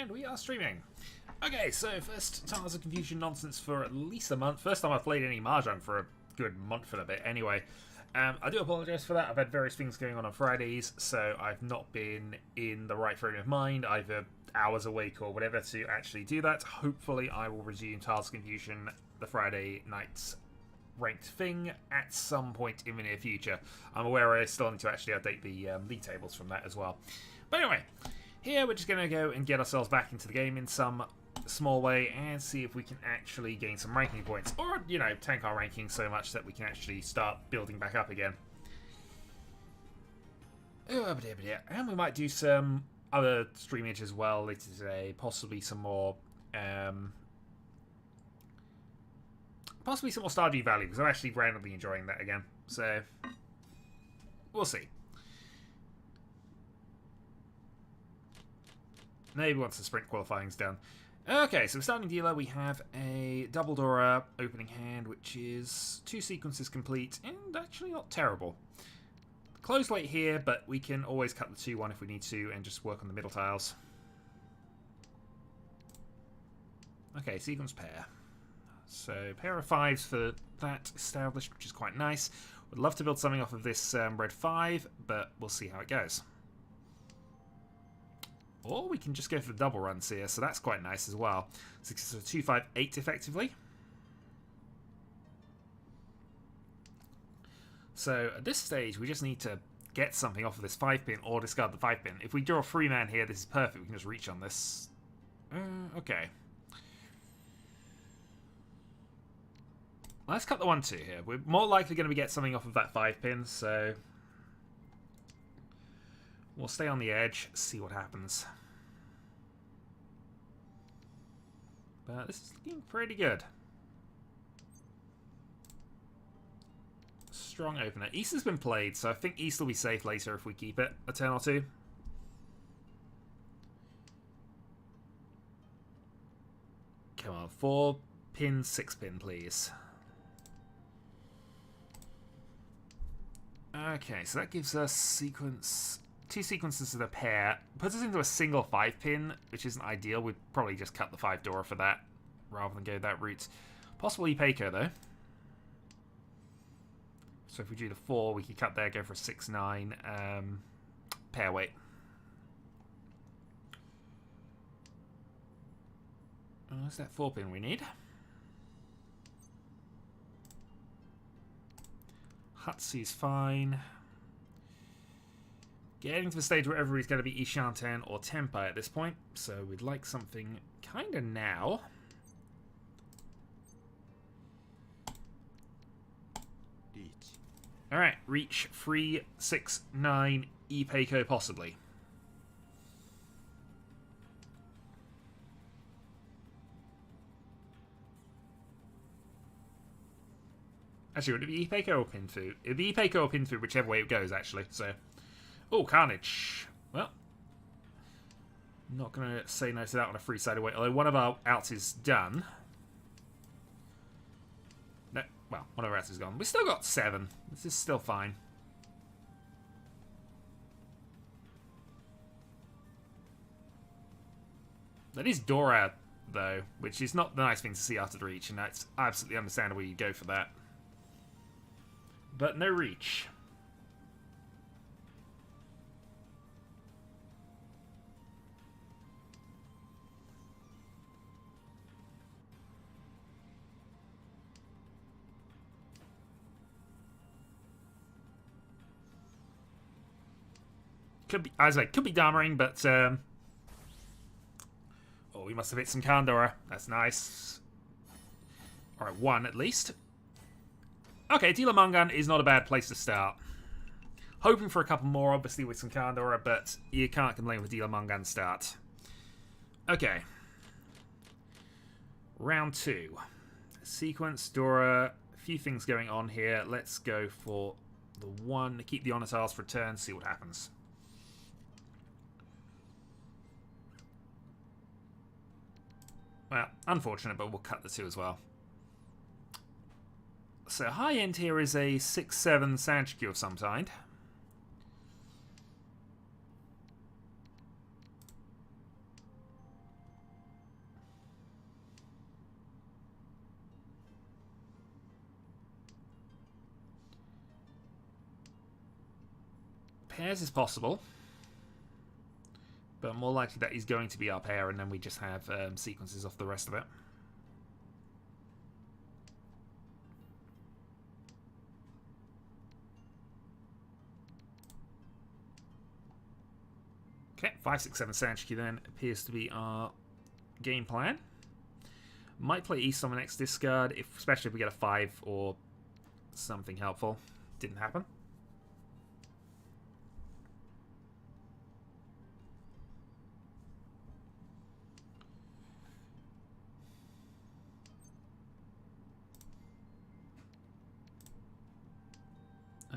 And we are streaming. Okay, so first Tiles of Confusion nonsense for at least a month. First time I've played any Mahjong for a good month and a bit anyway. I do apologise for that. I've had various things going on Fridays, so I've not been in the right frame of mind, either hours awake or whatever, to actually do that. Hopefully I will resume Tiles of Confusion, the Friday night's ranked thing, at some point in the near future. I'm aware I still need to actually update the league tables from that as well. But anyway, here we're just going to go and get ourselves back into the game in some small way and see if we can actually gain some ranking points, or, you know, tank our ranking so much that we can actually start building back up again. And we might do some other streamage as well later today, possibly some more Stardew Valley, because I'm actually randomly enjoying that again, so we'll see. Maybe once the sprint qualifying's done. Okay, so starting dealer, we have a double Dora opening hand, which is 2 sequences complete, and actually not terrible. Close late here, but we can always cut the 2-1 if we need to, and just work on the middle tiles. Okay, sequence pair. So, pair of 5s for that established, which is quite nice. Would love to build something off of this red 5, but we'll see how it goes. Or we can just go for the double runs here, so that's quite nice as well. So 2, 5, 8 effectively. So at this stage, we just need to get something off of this 5-pin or discard the 5-pin. If we draw a 3-man here, this is perfect. We can just reach on this. Okay. Let's cut the 1-2 here. We're more likely going to get something off of that 5-pin, so we'll stay on the edge, see what happens. But this is looking pretty good. Strong opener. East has been played, so I think East will be safe later if we keep it a turn or two. Come on, 4-pin, 6-pin, please. Okay, so that gives us 2 sequences of a pair. Puts us into a single 5-pin, which isn't ideal. We'd probably just cut the 5 Dora for that, rather than go that route. Possibly Peiko, though. So if we do the 4, we could cut there, go for a 6-9 pair weight. What's that 4-pin we need? Hutsy's fine. Getting to the stage where everybody's going to be Ishanten or Tenpai at this point, so we'd like something kind of now. Alright, reach 3, 6, 9, E-Peiko possibly. Actually, would it be E-Peiko or Pinfu? It'd be E-Peiko or Pinfu, whichever way it goes, actually, so. Oh, Carnage. Well, not going to say no to that on a free-sided way, although one of our outs is done. No, well, one of our outs is gone. We've still got 7. This is still fine. That is Dora, though, which is not the nice thing to see after the reach, and that's absolutely understandable you go for that. But no reach. Could be, as I say, could be Dharmaing, but oh, we must have hit some Kandora. That's nice. All right, 1 at least. Okay, Dealer Mangan is not a bad place to start. Hoping for a couple more, obviously, with some Kandora, but you can't complain with Dealer Mangan start. Okay. Round 2. Sequence, Dora, a few things going on here. Let's go for the 1. Keep the Honor Tiles for a turn, see what happens. Well, unfortunate, but we'll cut the 2 as well. So high end here is a 6-7 Sanchikyu of some kind. Pairs is possible. But more likely that he's going to be our pair, and then we just have sequences off the rest of it. Okay, 5, 6, 7 Sanchiki then appears to be our game plan. Might play East on the next discard, especially if we get a 5 or something helpful. Didn't happen.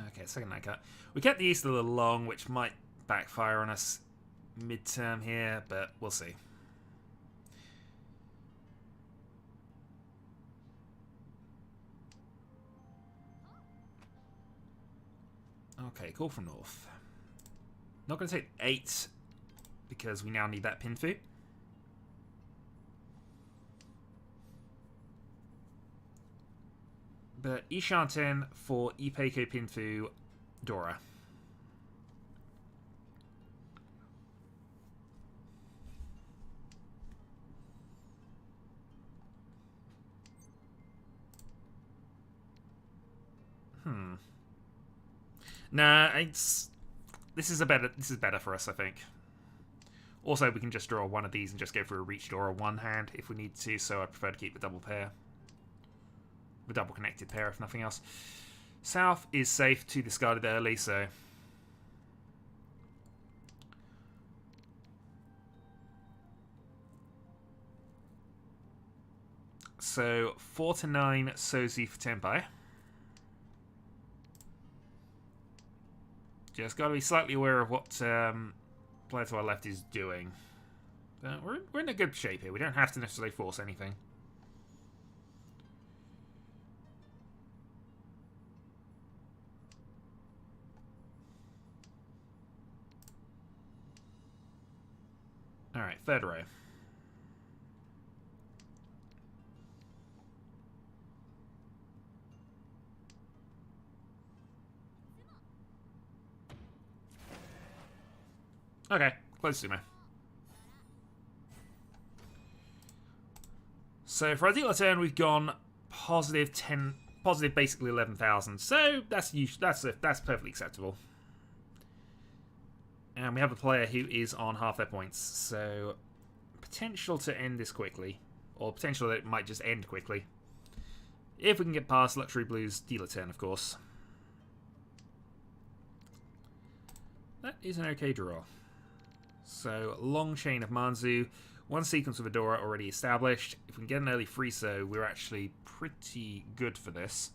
Okay, second night cut. We kept the East a little long, which might backfire on us mid-term here, but we'll see. Okay, call from north. Not going to take 8 because we now need that Pinfu. But Ishanten for Ipeiko Pinfu Dora. Nah, this is better for us, I think. Also, we can just draw one of these and just go for a reach draw or one hand if we need to, so I prefer to keep the double pair. The double connected pair, if nothing else. South is safe to discard it early, so... So, 4 to 9 Sozi for Tenpai. Just got to be slightly aware of what player to our left is doing. We're in a good shape here. We don't have to necessarily force anything. Alright, third row. Okay, close to me. So for our dealer turn, we've gone positive 10, positive basically 11,000. So that's perfectly acceptable. And we have a player who is on half their points, so potential to end this quickly, or potential that it might just end quickly. If we can get past Luxury Blue's dealer turn, of course. That is an okay draw. So, long chain of Manzu, one sequence of Adora already established. If we can get an early Friso, we're actually pretty good for this.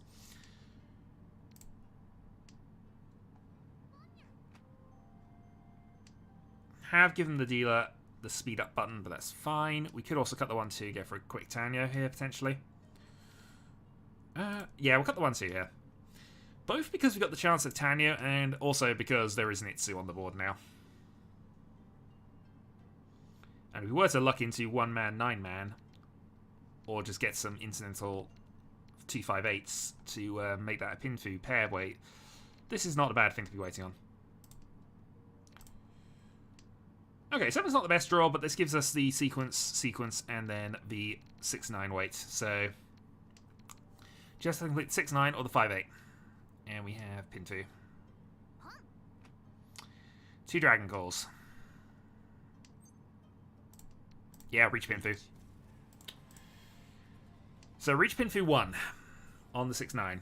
Have given the dealer the speed up button, but that's fine. We could also cut the 1-2, go for a quick Tanyo here, potentially. Yeah, we'll cut the 1-2 here. Both because we've got the chance of Tanyo, and also because there is an Itsu on the board now. And if we were to luck into 1-man, 9-man, or just get some incidental 2-5-8s to make that a Pinfu pair weight, this is not a bad thing to be waiting on. Okay, 7's not the best draw, but this gives us the sequence, and then the 6-9 weight. So, just to complete 6-9 or the 5-8. And we have Pinfu. 2 Dragon Calls. Yeah, reach Pinfu. So, reach Pinfu 1 on the 6-9.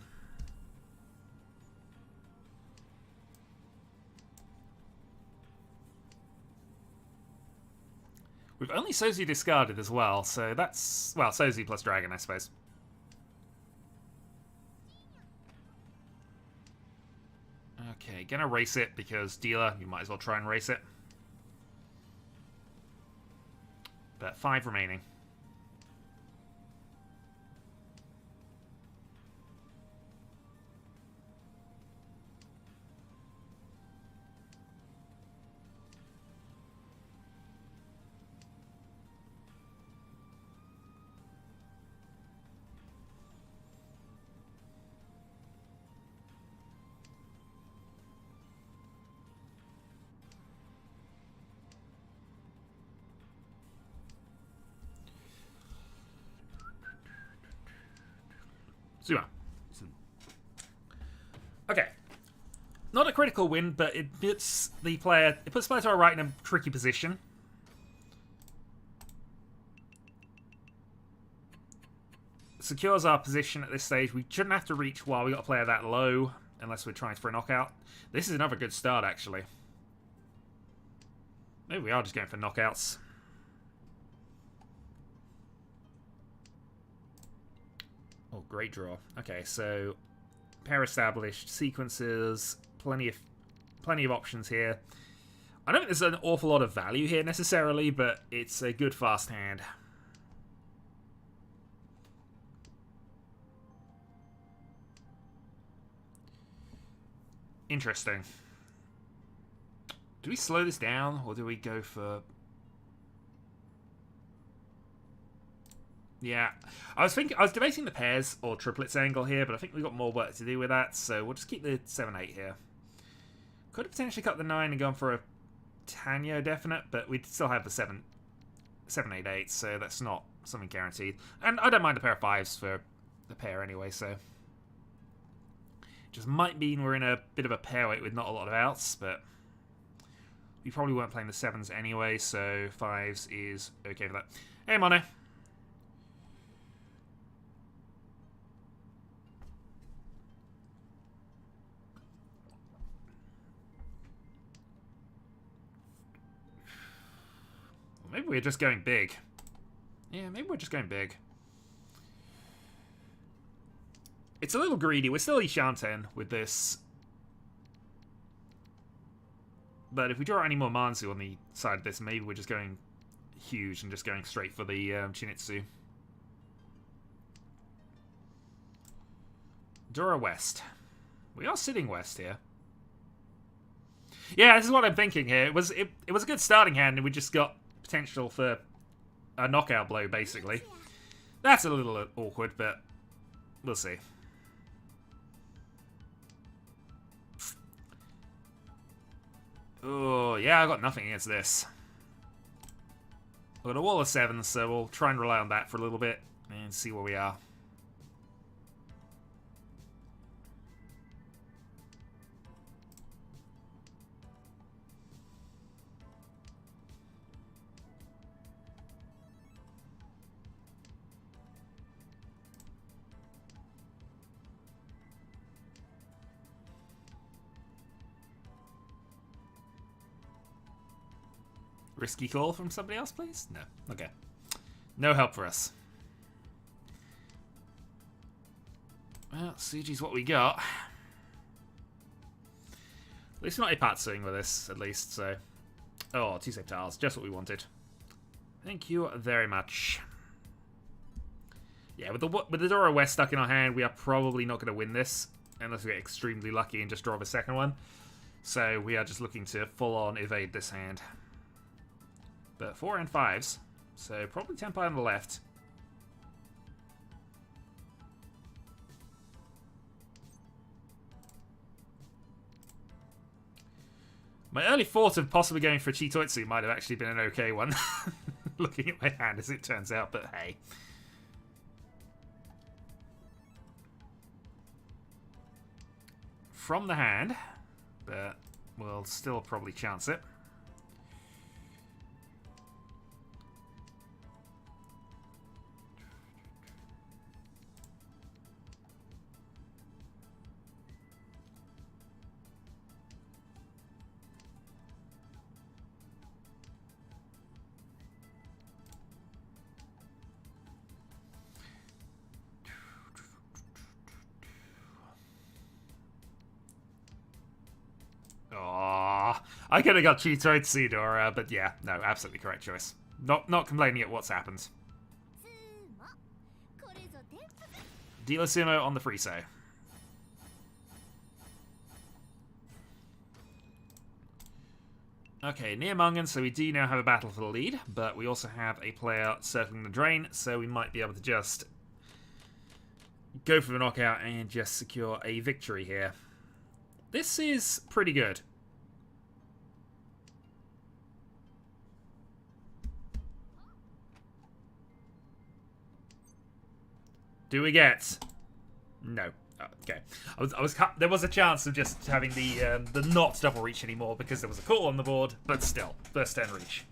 We've only Sozi discarded as well, so that's... well, Sozi plus Dragon, I suppose. Okay, gonna race it, because dealer, you might as well try and race it. But 5 remaining. Zuma. Okay. Not a critical win, but it puts the player to our right in a tricky position. Secures our position at this stage. We shouldn't have to reach while we got a player that low, unless we're trying for a knockout. This is another good start, actually. Maybe we are just going for knockouts. Oh, great draw. Okay, so pair established, sequences, plenty of options here. I don't think there's an awful lot of value here necessarily, but it's a good fast hand. Interesting. Do we slow this down, or do we go for... Yeah, I was debating the pairs or triplets angle here, but I think we've got more work to do with that, so we'll just keep the 7-8 here. Could have potentially cut the 9 and gone for a Tanyo definite, but we'd still have the 7-8-8, so that's not something guaranteed. And I don't mind a pair of 5s for the pair anyway, so... Just might mean we're in a bit of a pair weight with not a lot of outs, but... We probably weren't playing the 7s anyway, so 5s is okay for that. Hey, Mono. Maybe we're just going big. Yeah, maybe we're just going big. It's a little greedy. We're still Ishanten with this. But if we draw any more Manzu on the side of this, maybe we're just going huge and just going straight for the Chinitsu. Draw a west. We are sitting west here. Yeah, this is what I'm thinking here. It was a good starting hand, and we just got potential for a knockout blow, basically. That's a little awkward, but we'll see. Oh, yeah, I got nothing against this. We've got a wall of 7s, so we'll try and rely on that for a little bit and see where we are. Risky call from somebody else, please? No. Okay. No help for us. Well, Suji's what we got. At least not Ipatsuing with this, at least, so... Oh, 2 save tiles. Just what we wanted. Thank you very much. Yeah, with the Dora West stuck in our hand, we are probably not going to win this. Unless we get extremely lucky and just draw the second one. So we are just looking to full-on evade this hand. But 4 and 5s, so probably Tenpai on the left. My early thought of possibly going for Chitoitsu might have actually been an okay one. Looking at my hand as it turns out, but hey. From the hand, but we'll still probably chance it. I could have got Chitoitsu Dora, but yeah, no, absolutely correct choice. Not complaining at what's happened. Dealer Sumo on the Friso. Okay, near Mungan, so we do now have a battle for the lead, but we also have a player circling the drain, so we might be able to just go for the knockout and just secure a victory here. This is pretty good. Do we get No. Oh, okay. There was a chance of just having the not double reach anymore because there was a call on the board, but still, first turn reach.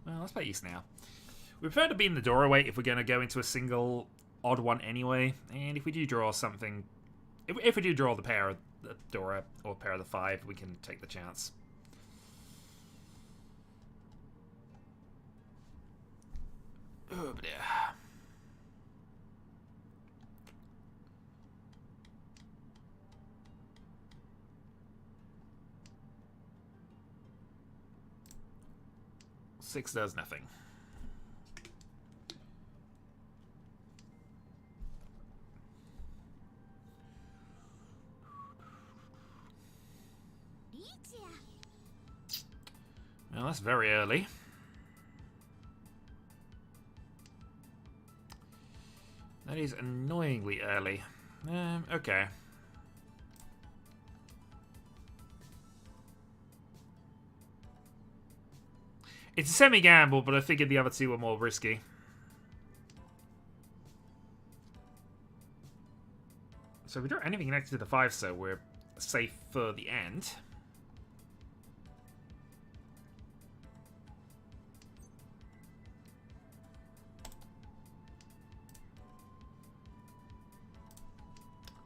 Well, let's play East now. We prefer to be in the doorway if we're going to go into a single odd one anyway. And if we do draw something... If we do draw the pair of the Dora or pair of the 5, we can take the chance. Oh, dear. Six does nothing. Well, that's very early. That is annoyingly early. Okay. It's a semi-gamble, but I figured the other two were more risky. So we don't have anything connected to the 5, so we're safe for the end.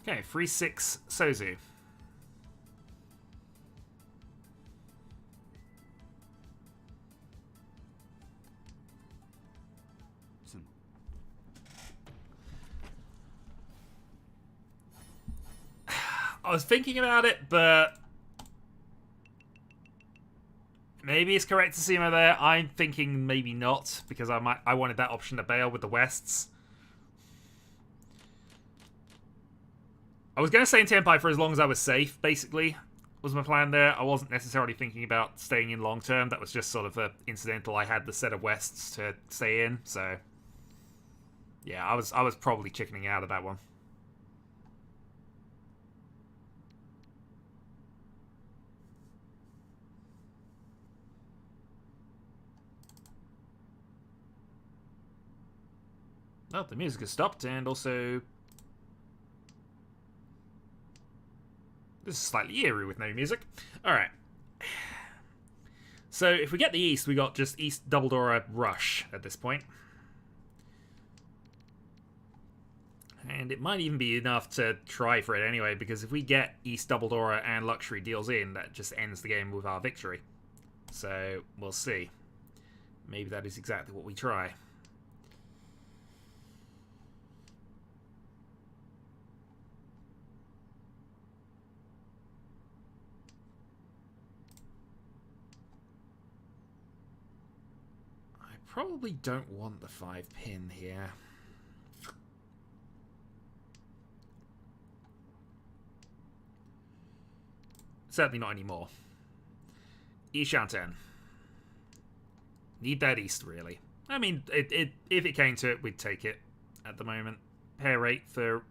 Okay, 3-6 Sozu. I was thinking about it, but maybe it's correct to see him there. I'm thinking maybe not, because I wanted that option to bail with the Wests. I was going to stay in Tenpai for as long as I was safe, basically, was my plan there. I wasn't necessarily thinking about staying in long term. That was just sort of incidental. I had the set of Wests to stay in, so yeah, I was probably chickening out of that one. Well, the music has stopped, and also... This is slightly eerie with no music. Alright. So, if we get the East, we got just East Double Dora Rush at this point. And it might even be enough to try for it anyway, because if we get East Double Dora and Luxury deals in, that just ends the game with our victory. So, we'll see. Maybe that is exactly what we try. Probably don't want the 5-pin here. Certainly not anymore. Ishanten. Need that East, really. I mean, if it came to it, we'd take it at the moment. Pair rate for...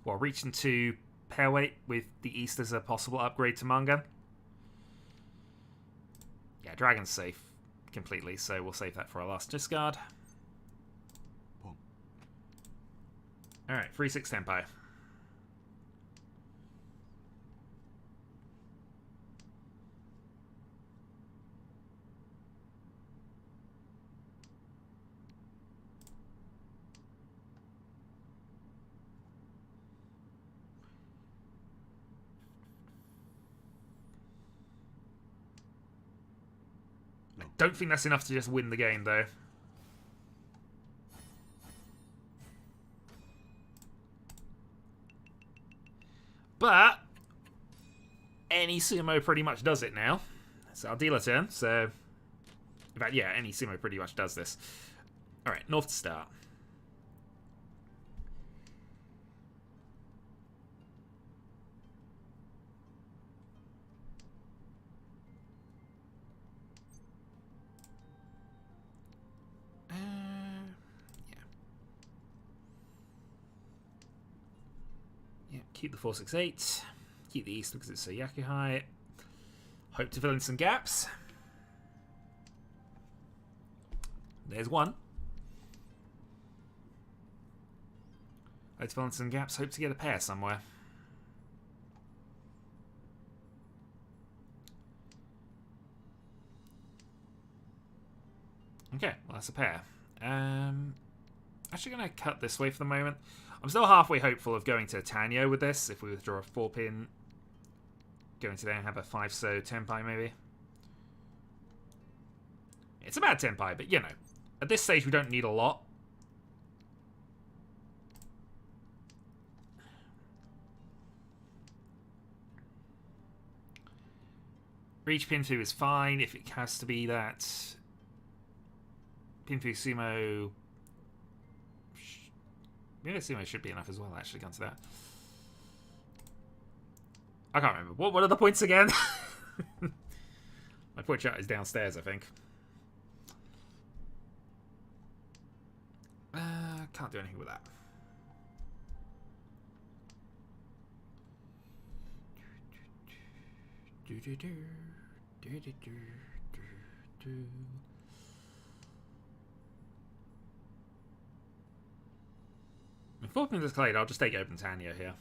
Well, reaching to pair weight with the East as a possible upgrade to Manga. Yeah, Dragon's safe completely, so we'll save that for our last discard. Alright, 3-6 Tenpai. Don't think that's enough to just win the game, though. But any sumo pretty much does it now. It's our dealer turn, so... In fact, yeah, any sumo pretty much does this. Alright, North to start. Keep the 468. Keep the east because it's a Yakuhai. Hope to fill in some gaps. There's one. Hope to fill in some gaps. Hope to get a pair somewhere. Okay, well that's a pair. Actually going to cut this way for the moment. I'm still halfway hopeful of going to Tanyo with this. If we withdraw a 4-pin, going to then have a 5-so Tenpai maybe. It's a bad Tenpai, but you know, at this stage we don't need a lot. Reach Pinfu is fine if it has to be that. Pinfu Sumo. Maybe Sumo should be enough as well, actually, come to that. I can't remember. What are the points again? My point chart is downstairs, I think. Can't do anything with that. If 4 pins is played, I'll just take open Tanyo here.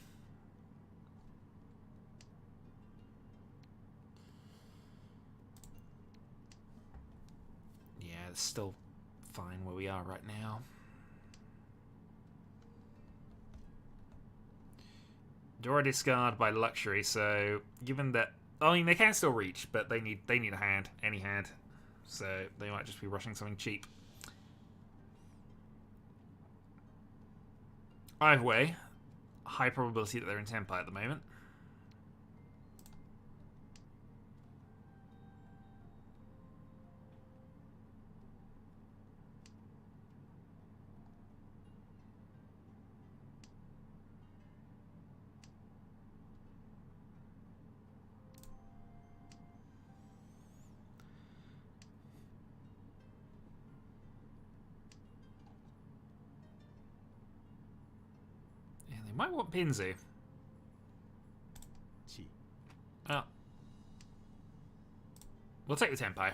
Yeah, it's still fine where we are right now. Draw a discard by luxury, so given that, I mean they can still reach, but they need a hand, any hand, so they might just be rushing something cheap. Either way, high probability that they're in Tenpai at the moment. Might want Pinzu. Oh. We'll take the Tenpai.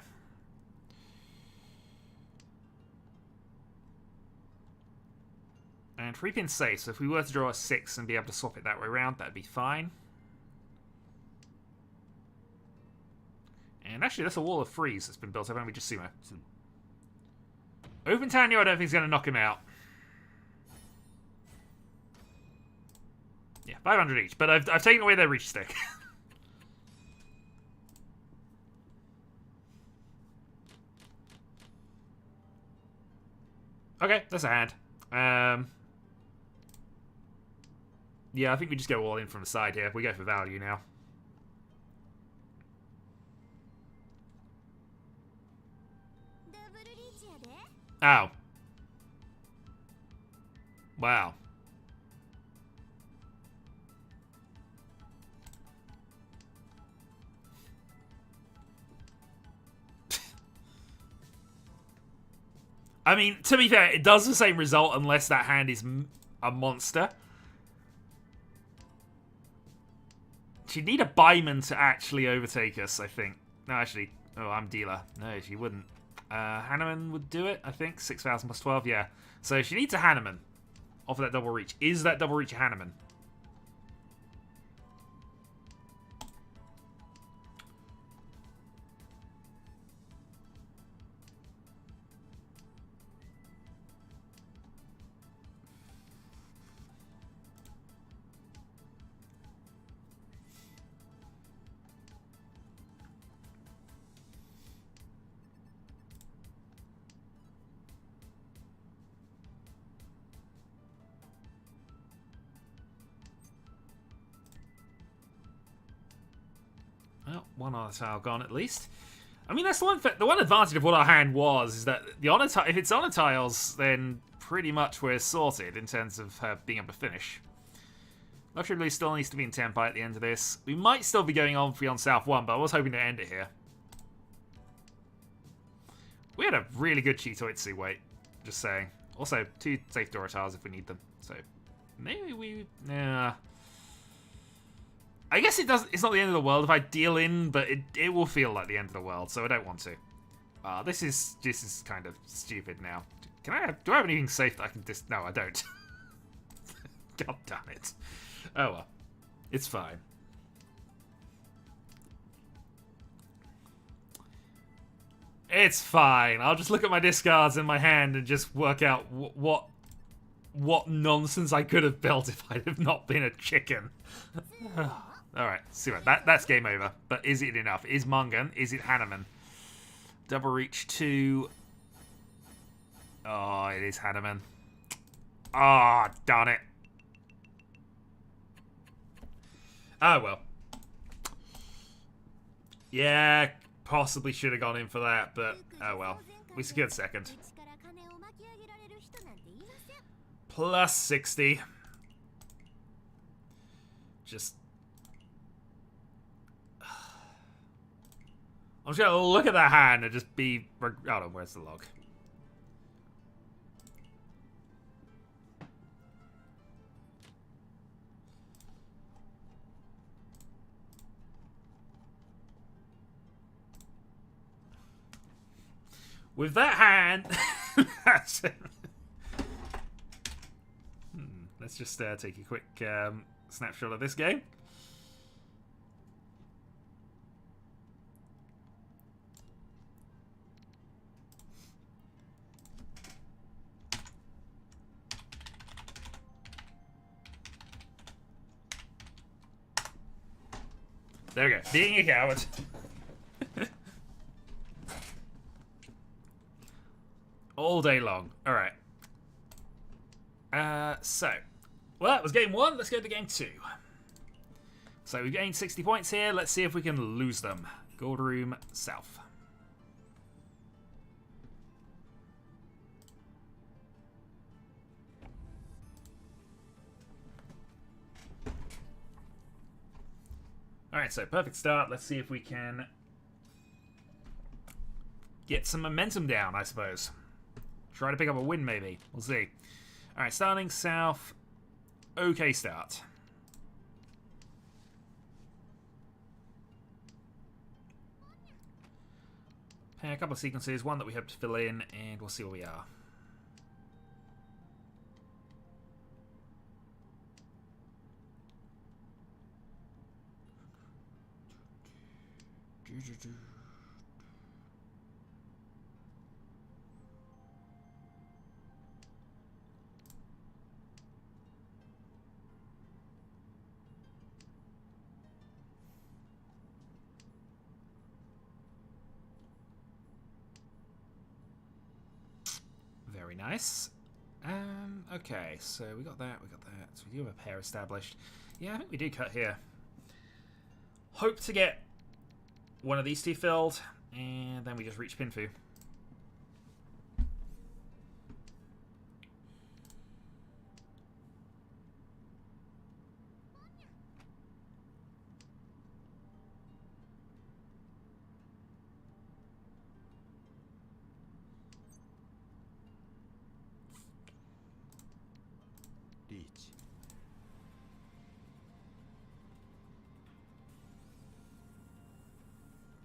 And 3 pins safe, so if we were to draw a 6 and be able to swap it that way around, that'd be fine. And actually, that's a wall of freeze that's been built up, and we just Sumo. Open Tanyo, I don't think is going to knock him out. Yeah, 500 each, but I've taken away their reach stick. Okay, that's a hand. Yeah, I think we just go all in from the side here. We go for value now. Ow. Wow. I mean, to be fair, it does the same result unless that hand is a monster. She'd need a Buyman to actually overtake us, I think. No, actually. Oh, I'm dealer. No, she wouldn't. Hanneman would do it, I think. 6,000 plus 12, yeah. So she needs a Hanneman off of that double reach. Is that double reach a Hanneman? Well, one other tile gone at least. I mean, that's the one advantage of what our hand was is that the honor if it's honor tiles, then pretty much we're sorted in terms of her being able to finish. Luxury Blue still needs to be in Tenpai at the end of this. We might still be going on beyond South 1, but I was hoping to end it here. We had a really good Chitoitsu wait, just saying. Also, 2 safe Dora tiles if we need them. So, maybe we... Nah. I guess it does. It's not the end of the world if I deal in, but it will feel like the end of the world, so I don't want to. This is kind of stupid now. Can I have? Do I have anything safe that I can just? No, I don't. God damn it. Oh well, it's fine. It's fine. I'll just look at my discards in my hand and just work out what nonsense I could have built if I'd have not been a chicken. Alright, see what that's game over. But is it enough? Is Mungan? Is it Hanneman? Double reach 2. Oh, it is Hanneman. Ah, oh, darn it. Oh well. Yeah, possibly should have gone in for that, but oh well. We secured second. Plus 60. Just... I'm just gonna look at that hand and just be... Oh no, where's the log? With that hand... That's it. Let's just take a quick snapshot of this game. There we go. Being a coward. All day long. Alright. Well, that was game 1. Let's go to game 2. So we've gained 60 points here. Let's see if we can lose them. Gold Room South. Alright, so perfect start. Let's see if we can get some momentum down, I suppose. Try to pick up a win, maybe. We'll see. Alright, starting south. Okay start. A couple of sequences, one that we hope to fill in, and we'll see where we are. Very nice. Okay, so we got that, So we do have a pair established. Yeah, I think we do cut here. Hope to get one of these two filled, and then we just reach Pinfu.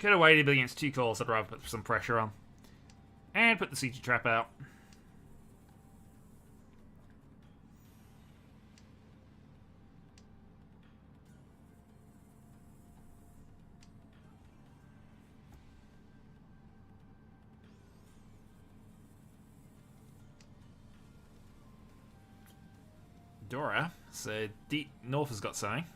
Could have waited, but against 2 calls, I'd rather put some pressure on. And put the CG trap out. Dora, so deep north has got something.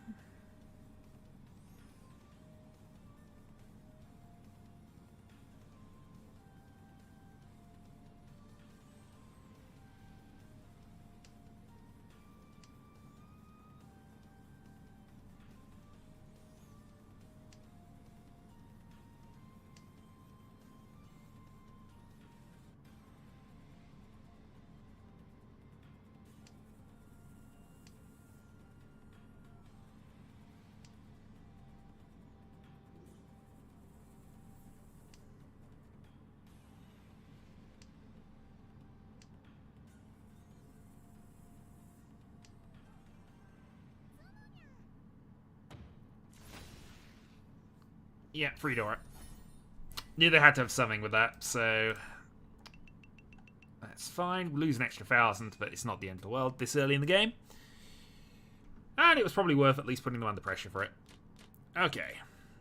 Yeah, free door. Knew they had to have something with that, so that's fine. We'll lose an extra 1,000, but it's not the end of the world this early in the game. And it was probably worth at least putting them under pressure for it. Okay.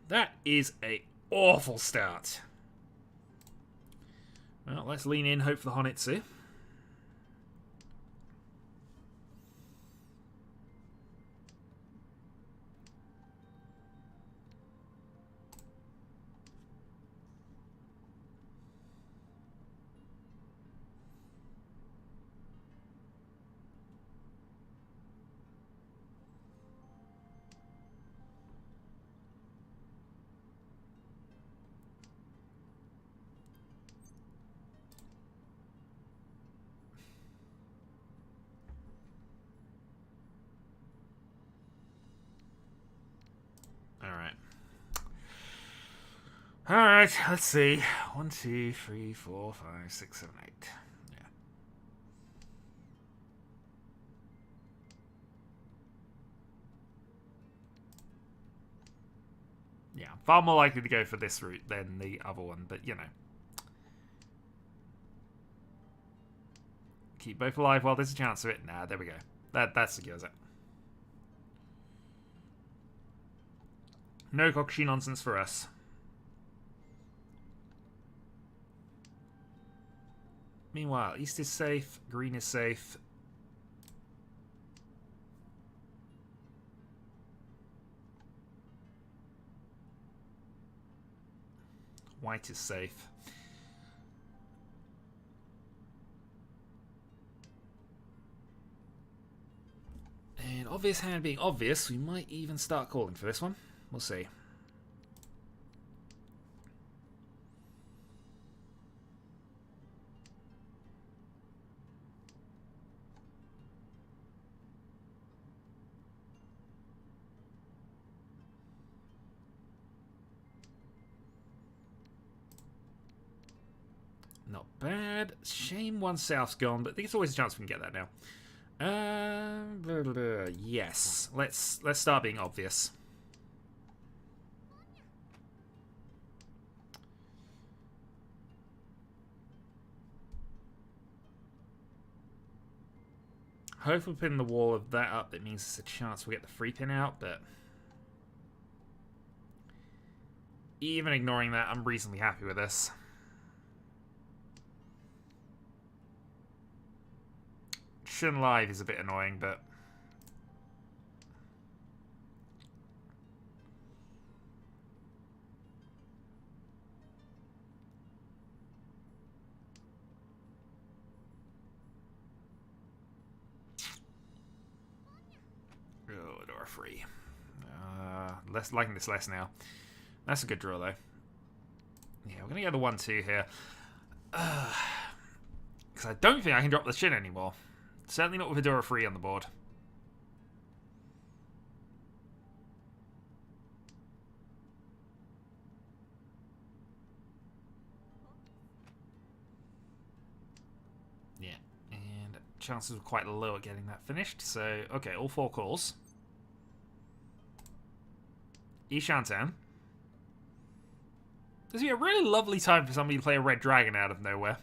That is a awful start. Well, let's lean in, hope for the Honitsu. Alright, let's see. 1, 2, 3, 4, 5, 6, 7, 8. Yeah. Yeah, far more likely to go for this route than the other one, but you know. Keep both alive while there's a chance of it. Nah, there we go. That secures it. No Kokushi nonsense for us. Meanwhile, East is safe, Green is safe. White is safe. And obvious hand being obvious, we might even start calling for this one. We'll see. Not bad. Shame one south's gone, but there's always a chance we can get that now. Yes. Let's start being obvious. Hopefully pinning the wall of that up, it means there's a chance we'll get the free pin out, but even ignoring that, I'm reasonably happy with this. Shin Live is a bit annoying, but oh, door free. Less liking this less now. That's a good draw though. Yeah, we're gonna get the 1-2 here. Because I don't think I can drop the Shin anymore. Certainly not with Hedora free on the board. Yeah, and chances were quite low at getting that finished. So, okay, all 4 calls. Ishantan. This would be a really lovely time for somebody to play a red dragon out of nowhere.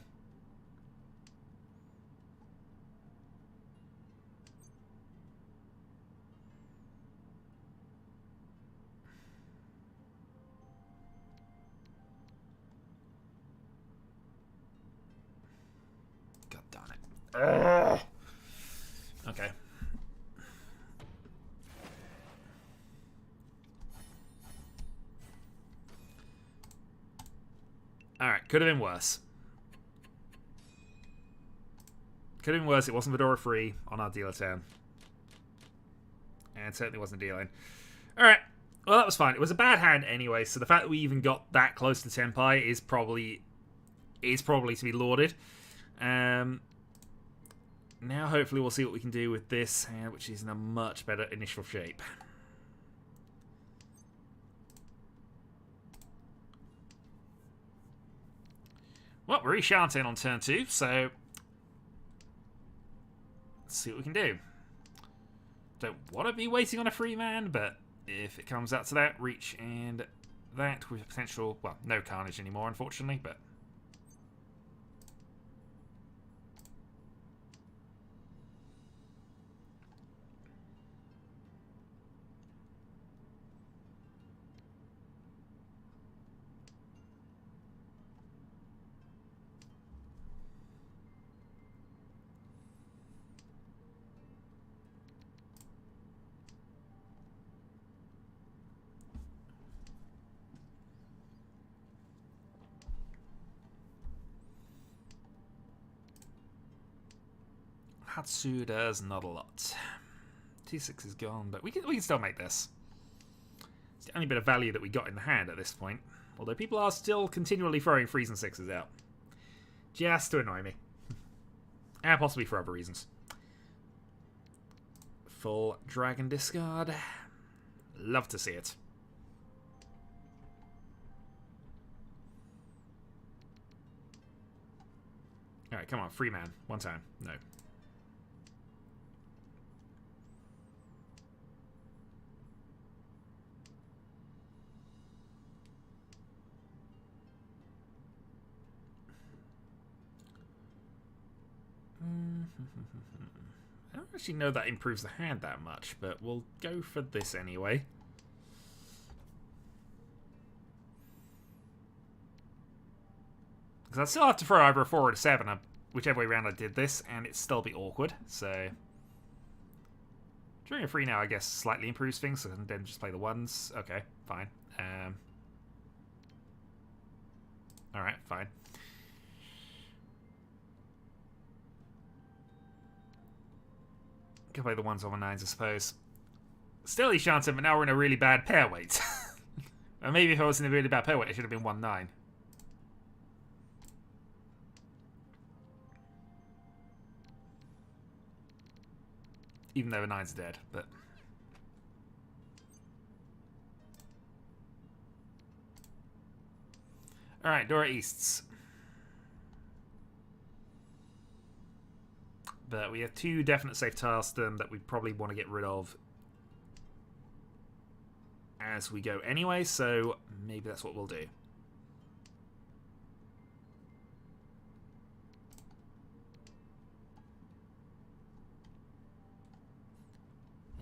Ugh. Okay. Alright, could have been worse. Could have been worse. It wasn't Fedora free on our dealer turn. And it certainly wasn't dealing. Alright. Well, that was fine. It was a bad hand anyway, so the fact that we even got that close to Tenpai is probably to be lauded. Now, hopefully, we'll see what we can do with this hand, which is in a much better initial shape. Well, we're Ishantan on turn 2, so let's see what we can do. Don't want to be waiting on a free man, but if it comes out to that, reach and that with potential... Well, no carnage anymore, unfortunately, but... Hatsu does not a lot. T6 is gone, but we can still make this. It's the only bit of value that we got in the hand at this point. Although people are still continually throwing 3s and 6s out. Just to annoy me. And possibly for other reasons. Full dragon discard. Love to see it. Alright, come on, free man. One time. No. I don't actually know that improves the hand that much, but we'll go for this anyway. Because I still have to throw either a 4 or a 7, whichever way around I did this, and it'd still be awkward, so... Drawing a 3 now, I guess, slightly improves things, so then just play the 1s. Okay, fine. Alright, fine. Can play the 1s over 9s, I suppose. Still he's chanting, but now we're in a really bad pair weight. Or maybe if I was in a really bad pair weight, it should have been 1-9. Even though the 9's are dead, but... Alright, Dora Easts. But we have 2 definite safe tiles then that we probably want to get rid of as we go anyway, so maybe that's what we'll do.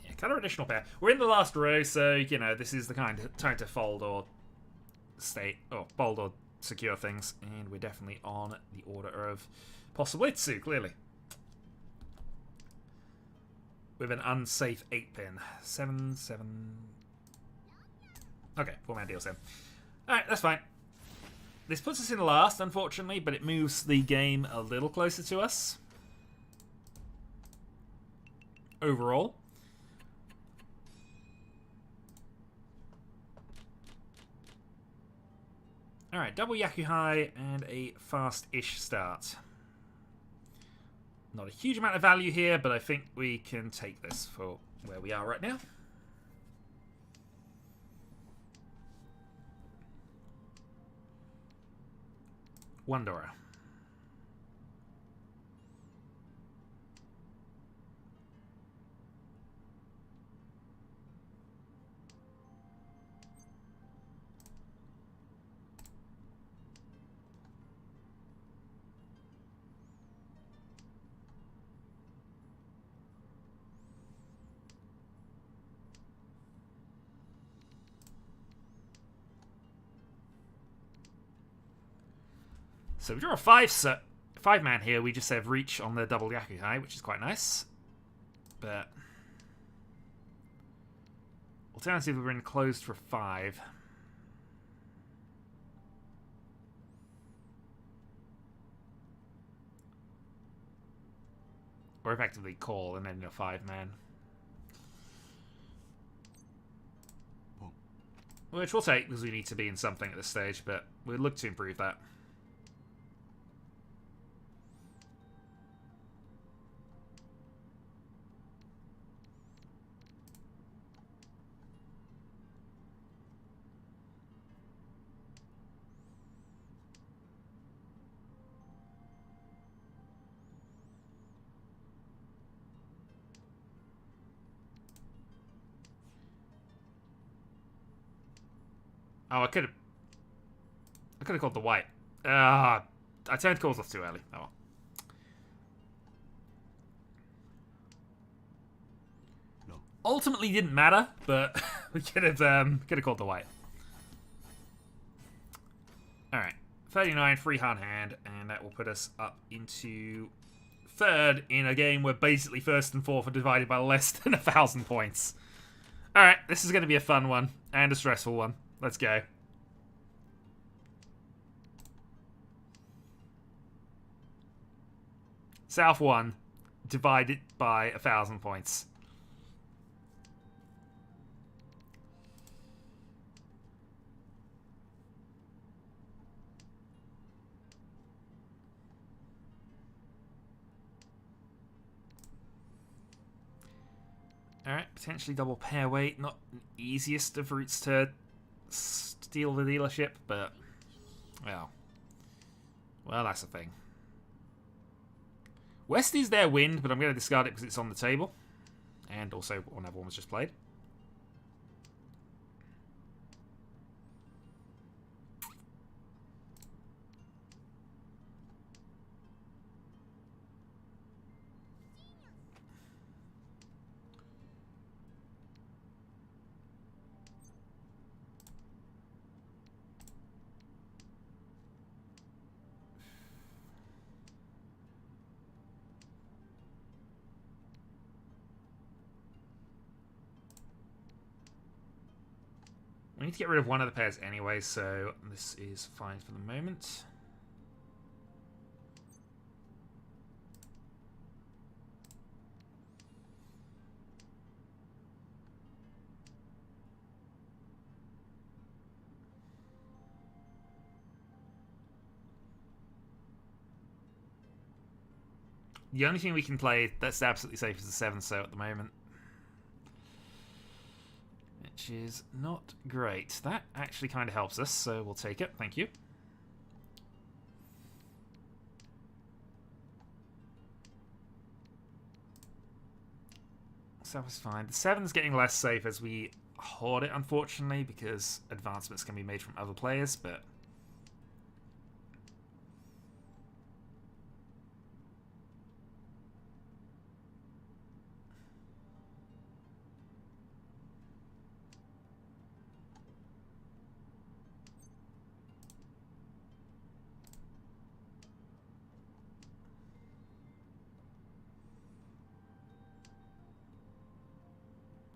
Yeah, color additional pair. We're in the last row, so, you know, this is the kind of time to fold or stay, or fold or secure things, and we're definitely on the order of possible Itsu, clearly. With an unsafe 8-pin. 7, 7... Okay, 4-man deals then. Alright, that's fine. This puts us in last, unfortunately, but it moves the game a little closer to us. Overall. Alright, double Yakuhai and a fast-ish start. Not a huge amount of value here, but I think we can take this for where we are right now. Wandora. So we draw a 5-man here. We just have reach on the double Yakuhai, which is quite nice. But alternatively, we're enclosed for 5. Or effectively call and then a 5-man. Which we'll take because we need to be in something at this stage, but we'd look to improve that. Oh, I could have called the white. I turned calls off too early. Oh well. No. Ultimately didn't matter, but we could have called the white. Alright. 39, free hand, and that will put us up into third in a game where basically first and fourth are divided by less than 1,000 points. Alright, this is going to be a fun one, and a stressful one. Let's go. South 1, divided by 1,000 points. Alright, potentially double pair weight. Not the easiest of routes to steal the dealership, but, well, that's the thing. West is their wind, but I'm going to discard it because it's on the table. And also, another one was just played. We need to get rid of one of the pairs anyway, so this is fine for the moment. The only thing we can play that's absolutely safe is the 7 so at the moment. Which is not great. That actually kind of helps us, so we'll take it. Thank you. So that's fine. The 7's getting less safe as we hoard it, unfortunately, because advancements can be made from other players, but...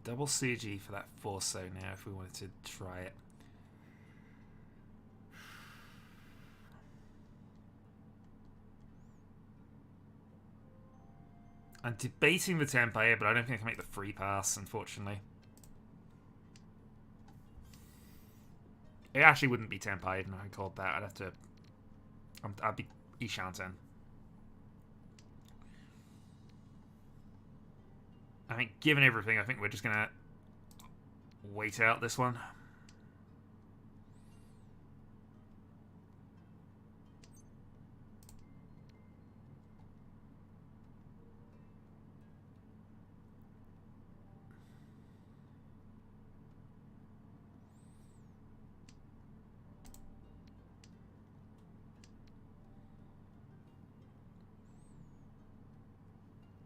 Double CG for that 4 so now if we wanted to try it. I'm debating the tempo here, but I don't think I can make the free pass, unfortunately. It actually wouldn't be tempo even if I called that. I'd have to... I'd be Ishanten. I think, given everything, I think we're just going to wait out this one.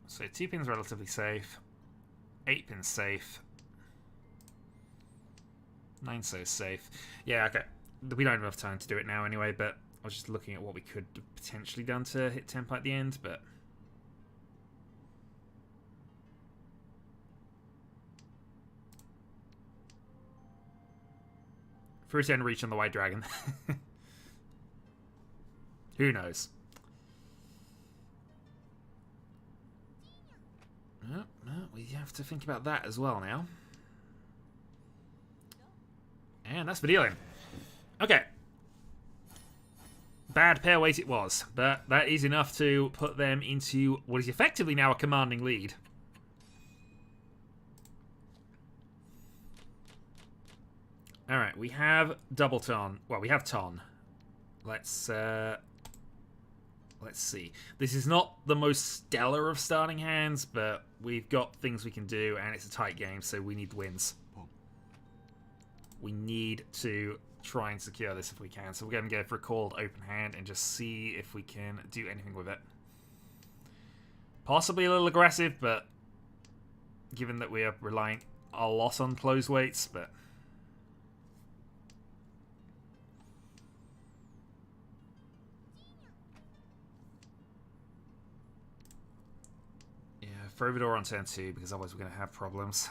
So 2 pins relatively safe. 8 pins safe. 9 so safe. Yeah, okay. We don't have enough time to do it now anyway, but I was just looking at what we could have potentially done to hit tempo at the end, but... Fruit end reach on the White Dragon. Who knows? Well, we have to think about that as well now. And that's for dealing. Okay. Bad pair weight it was, but that is enough to put them into what is effectively now a commanding lead. Alright, we have double ton. Well, we have ton. Let's see. This is not the most stellar of starting hands, but we've got things we can do, and it's a tight game, so we need wins. We need to try and secure this if we can. So we're going to go for a called open hand and just see if we can do anything with it. Possibly a little aggressive, but given that we are relying a lot on close weights, but yeah, throw the door on turn 2 because otherwise we're going to have problems.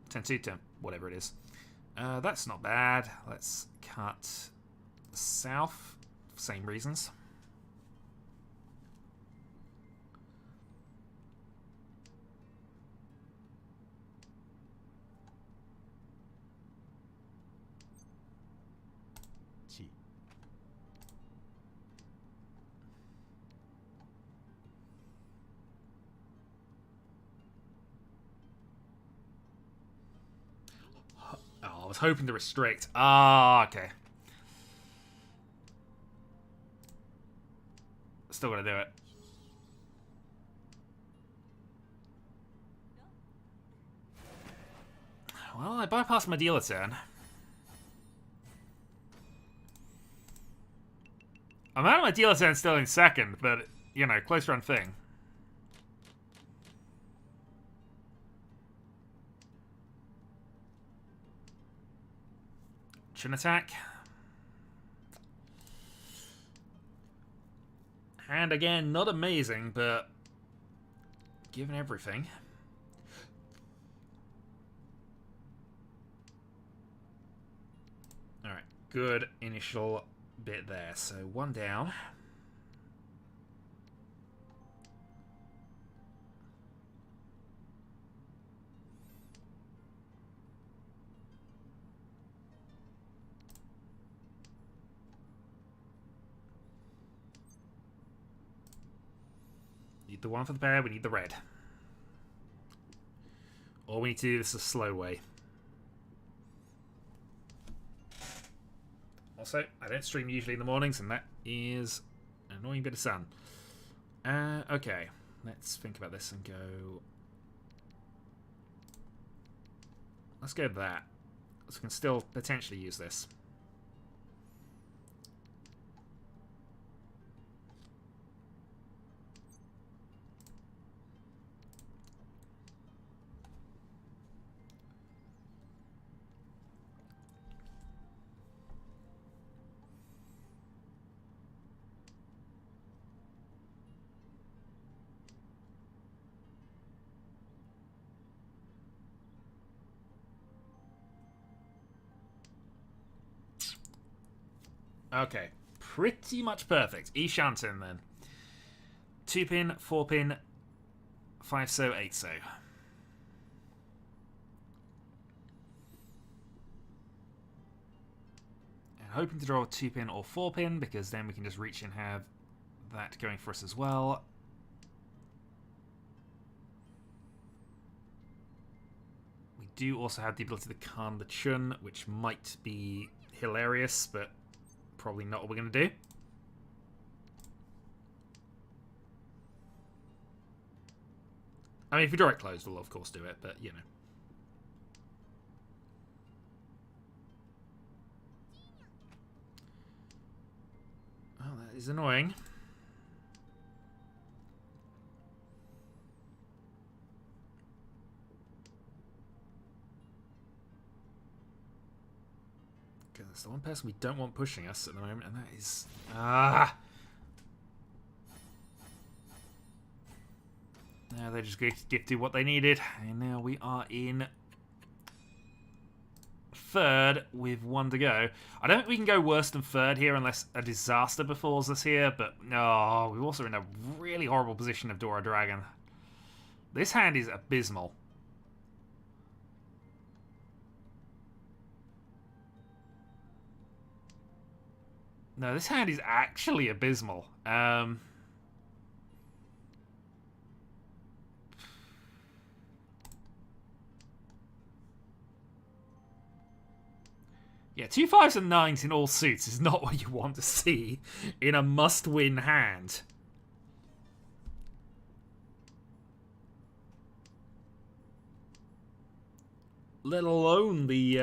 Turn 2, turn whatever it is. That's not bad. Let's cut south. Same reasons. Oh, I was hoping to restrict. Ah, okay. Still gotta do it. Well, I bypassed my dealer turn. I'm out of my dealer turn still in second, but, you know, close run thing. Chin attack. And again, not amazing, but given everything. Alright, good initial bit there. So one down. Need the one for the pair, we need the red. All we need to do this a slow way. Also, I don't stream usually in the mornings, and that is an annoying bit of sun. Okay, let's think about this and go... Let's go with that. So we can still potentially use this. Okay, pretty much perfect. E-Shanton then. 2-pin, 4-pin, 5-so, 8-so. And hoping to draw a 2-pin or 4-pin because then we can just reach and have that going for us as well. We do also have the ability to Khan the Chun, which might be hilarious, but probably not what we're going to do. I mean, if we draw it closed, we'll of course do it, but, you know. Oh, that is annoying. That's the one person we don't want pushing us at the moment, and that is... Ah! Now they just gifted what they needed, and now we are in third with one to go. I don't think we can go worse than third here unless a disaster befalls us here, but no, we're also in a really horrible position of Dora Dragon. This hand is abysmal. No, this hand is actually abysmal. Yeah, 2 5s and 9s in all suits is not what you want to see in a must-win hand. let alone the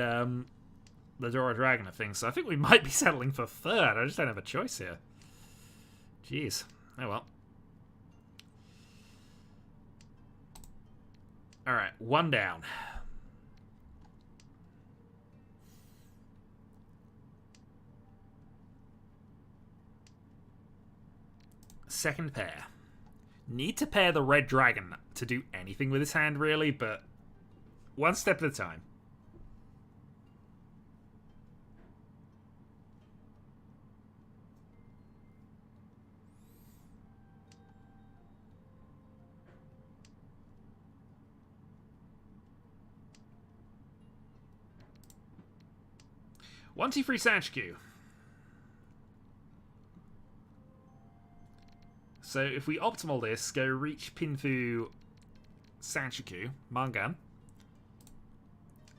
Dora Dragon thing. So I think we might be settling for third. I just don't have a choice here. Jeez. Oh well. Alright, one down. Second pair. Need to pair the red dragon to do anything with his hand, really, but one step at a time. One, two, three, Sanchiku. So if we optimal this, go reach Pinfu, Sanchiku, Mangan.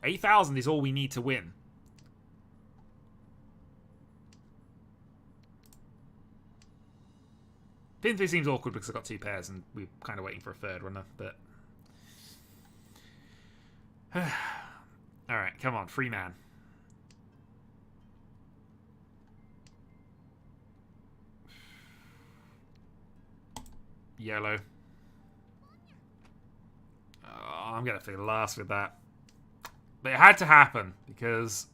8,000 is all we need to win. Pinfu seems awkward because I've got two pairs and we're kind of waiting for a third one, but... Alright, come on, free man. Yellow. Oh, I'm going to feel last with that. But it had to happen, because...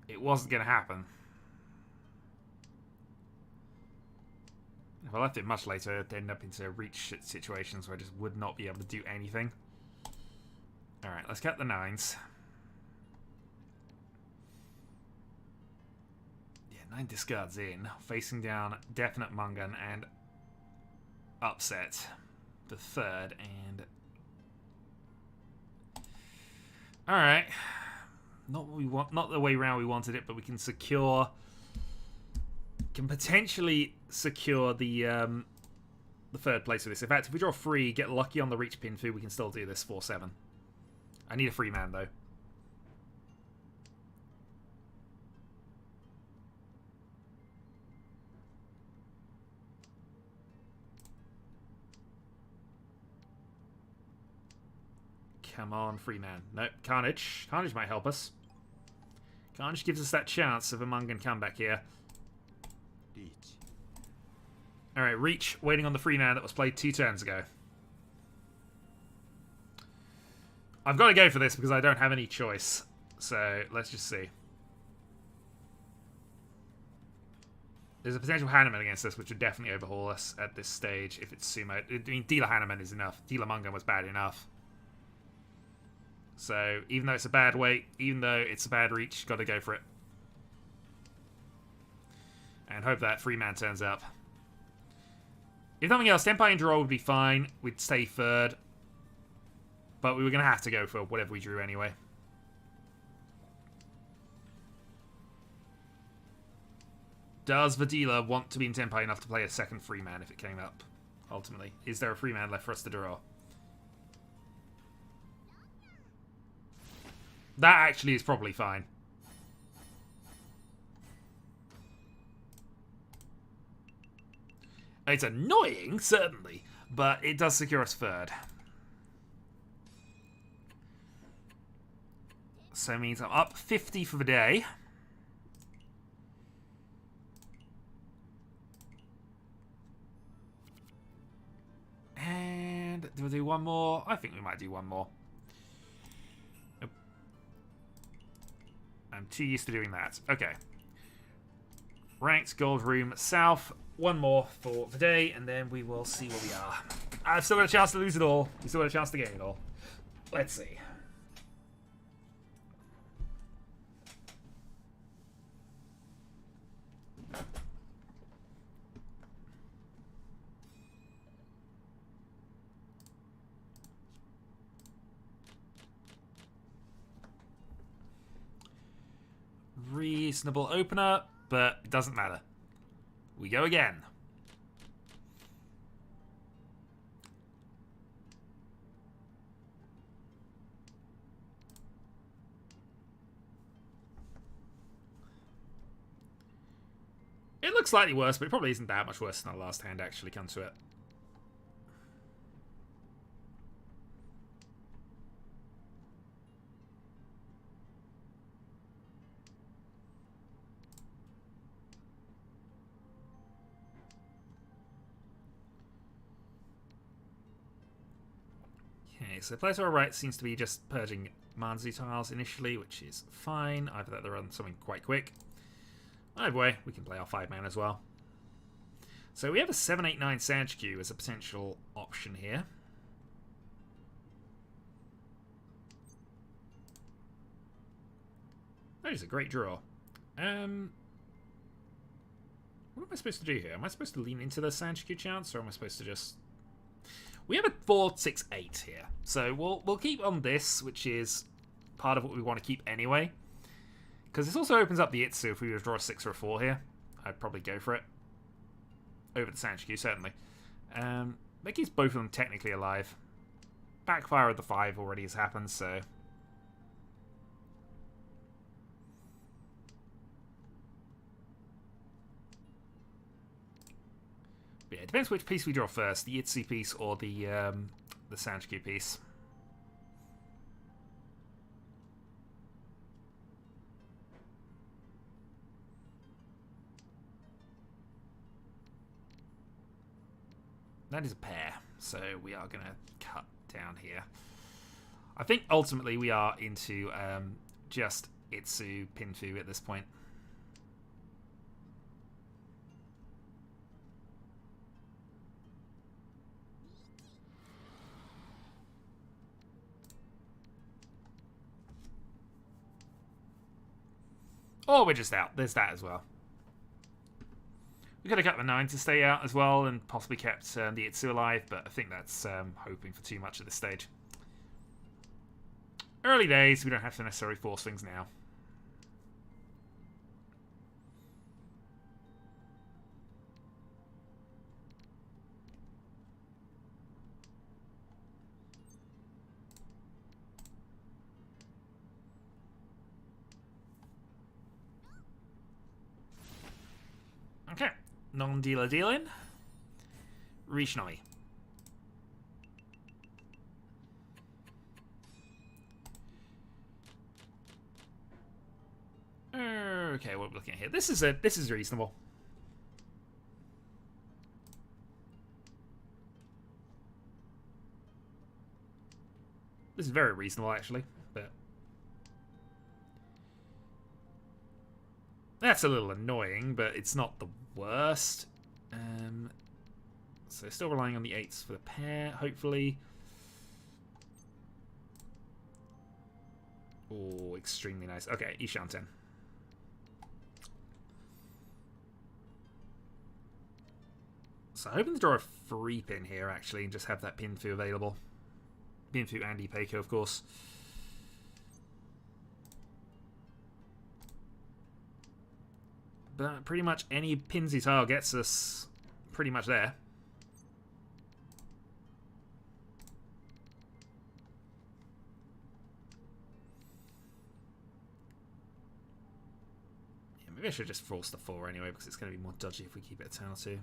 it wasn't going to happen. If I left it much later, it'd end up into reach situations where I just would not be able to do anything. Alright, let's get the nines. 9 discards in, facing down definite Mungan and upset the third, and alright. Not what we want, not the way round we wanted it, but we can potentially secure the third place with this. In fact, if we draw 3, get lucky on the reach Pinfu, we can still do this 4-7. I need a free man though. Come on, free man. Nope, Carnage. Carnage might help us. Carnage gives us that chance of a Mungan comeback here. Alright, Reach, waiting on the free man that was played 2 turns ago. I've got to go for this because I don't have any choice. So, let's just see. There's a potential Hanneman against us, which would definitely overhaul us at this stage if it's Sumo. I mean, Dealer Hanneman is enough. Dealer Mungan was bad enough. So, even though it's a bad weight, even though it's a bad reach, got to go for it. And hope that free man turns up. If nothing else, Tenpai and draw would be fine. We'd stay third. But we were going to have to go for whatever we drew anyway. Does the dealer want to be in Tenpai enough to play a second free man if it came up? Ultimately. Is there a free man left for us to draw? That actually is probably fine. It's annoying, certainly, but it does secure us third. So it means I'm up 50 for the day. And do we do one more? I think we might do one more. I'm too used to doing that. Okay. Ranked Gold Room South. One more for the day, and then we will see where we are. I've still got a chance to lose it all. We still got a chance to gain it all. Let's see. Reasonable opener, but it doesn't matter. We go again. It looks slightly worse, but it probably isn't that much worse than our last hand, actually, come to it. Okay, so player to our right seems to be just purging Manzu tiles initially, which is fine. Either that they're on something quite quick. Either way, we can play our 5-man as well. So we have a 7-8-9 Sand Queue as a potential option here. That is a great draw. What am I supposed to do here? Am I supposed to lean into the Sand Queue chance, or am I supposed to just... We have a 4-6-8 here, so we'll keep on this, which is part of what we want to keep anyway. Because this also opens up the Itsu. If we were to draw a 6 or a 4 here, I'd probably go for it. Over the Sanshikyu, certainly. That keeps both of them technically alive. Backfire of the 5 already has happened, so... But yeah, it depends which piece we draw first, the Itsu piece or the Sanshikyu piece. That is a pair, so we are going to cut down here. I think ultimately we are into just Itsu Pinfu at this point. Or we're just out. There's that as well. We could have kept the 9 to stay out as well and possibly kept the Itsu alive, but I think that's hoping for too much at this stage. Early days, we don't have to necessarily force things now. Okay. Non-dealer dealing. Rishnoi. Okay, what are we looking at here? This is reasonable. This is very reasonable, actually, but that's a little annoying, but it's not the worst. So still relying on the 8s for the pair, hopefully. Oh, extremely nice. Okay, Ishanten. So I'm hoping to draw a free pin here, actually, and just have that Pinfu available. Pinfu and Ipeiko, of course. But pretty much any Pinsy tile gets us pretty much there. Yeah, maybe I should just force the 4 anyway, because it's going to be more dodgy if we keep it at tile 2.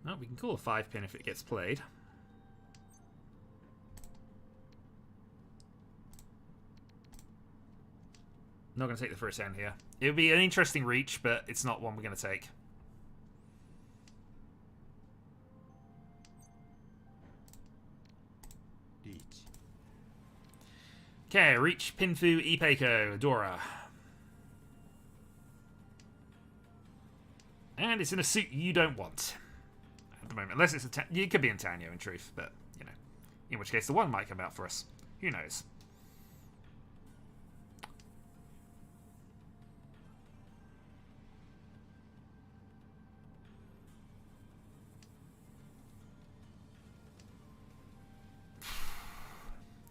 No, we can call a 5 pin if it gets played. Not going to take the first hand here. It would be an interesting reach, but it's not one we're going to take. Okay, reach, Pinfu, Ipeiko, Dora. And it's in a suit you don't want. At the moment, unless it's it could be in Tanyo in truth, but you know, in which case the 1 might come out for us. Who knows?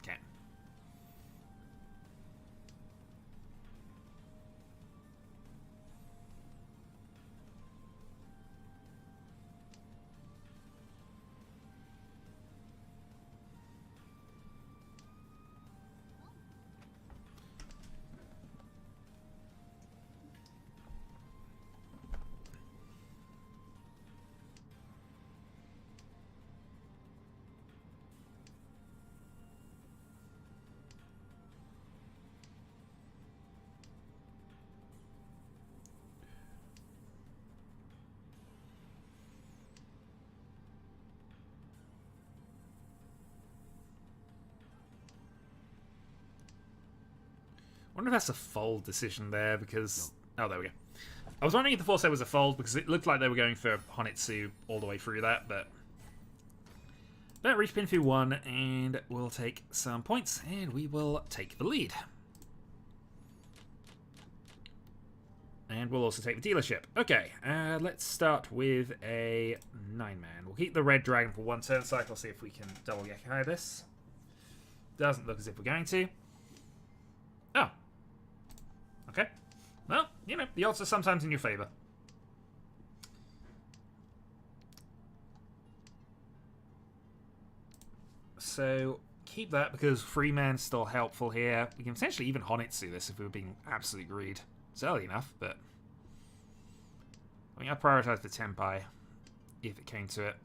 Okay. wonder if that's a fold decision there, because... Oh, there we go. I was wondering if the force was a fold, because it looked like they were going for Honitsu all the way through that, but... But reach pin through 1, and we'll take some points, and we will take the lead. And we'll also take the dealership. Okay, let's start with a 9-man. We'll keep the red dragon for 1 turn cycle, see if we can double Yakai this. Doesn't look as if we're going to. Oh. Okay. Well, you know, the odds are sometimes in your favour. So, keep that because free man's still helpful here. We can potentially even Honitsu this if we were being absolutely greed. It's early enough, but... I mean, I prioritise the Tenpai if it came to it.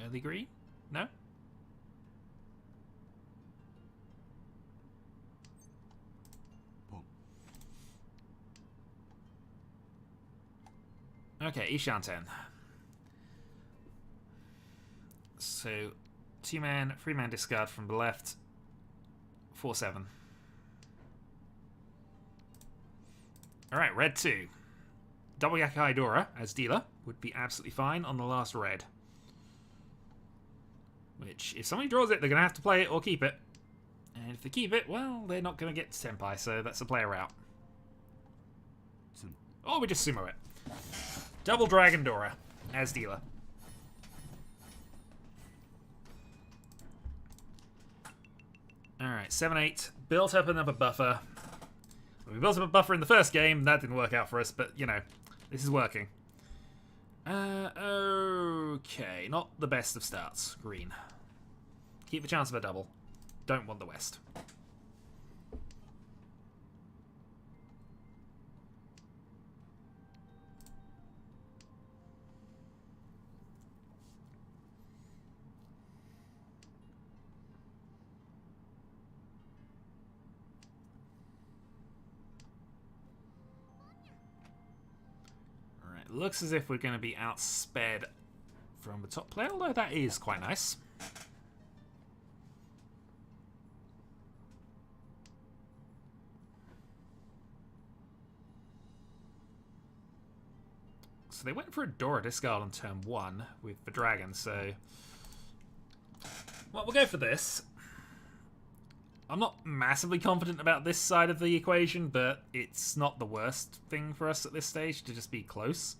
Early green? No? Okay, Ishanten. So, 2-man, 3-man discard from the left. 4-7. Alright, red 2. Double Yakai Dora as dealer would be absolutely fine on the last red. Which, if somebody draws it, they're going to have to play it or keep it. And if they keep it, well, they're not going to get Senpai, so that's a player out. Or we just sumo it. Double Dragon Dora as dealer. Alright, 7-8. Built up another buffer. We built up a buffer in the first game. That didn't work out for us, but, you know, this is working. Okay. Not the best of starts. Green. Keep the chance of a double. Don't want the West. Looks as if we're going to be outsped from the top player, although that is quite nice. So they went for a Dora discard on turn 1 with the dragon, so... Well, we'll go for this. I'm not massively confident about this side of the equation, but it's not the worst thing for us at this stage to just be close.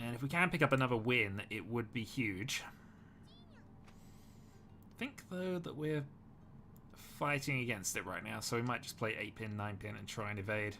And if we can pick up another win, it would be huge. I think, though, that we're fighting against it right now, so we might just play 8-pin, 9-pin and try and evade.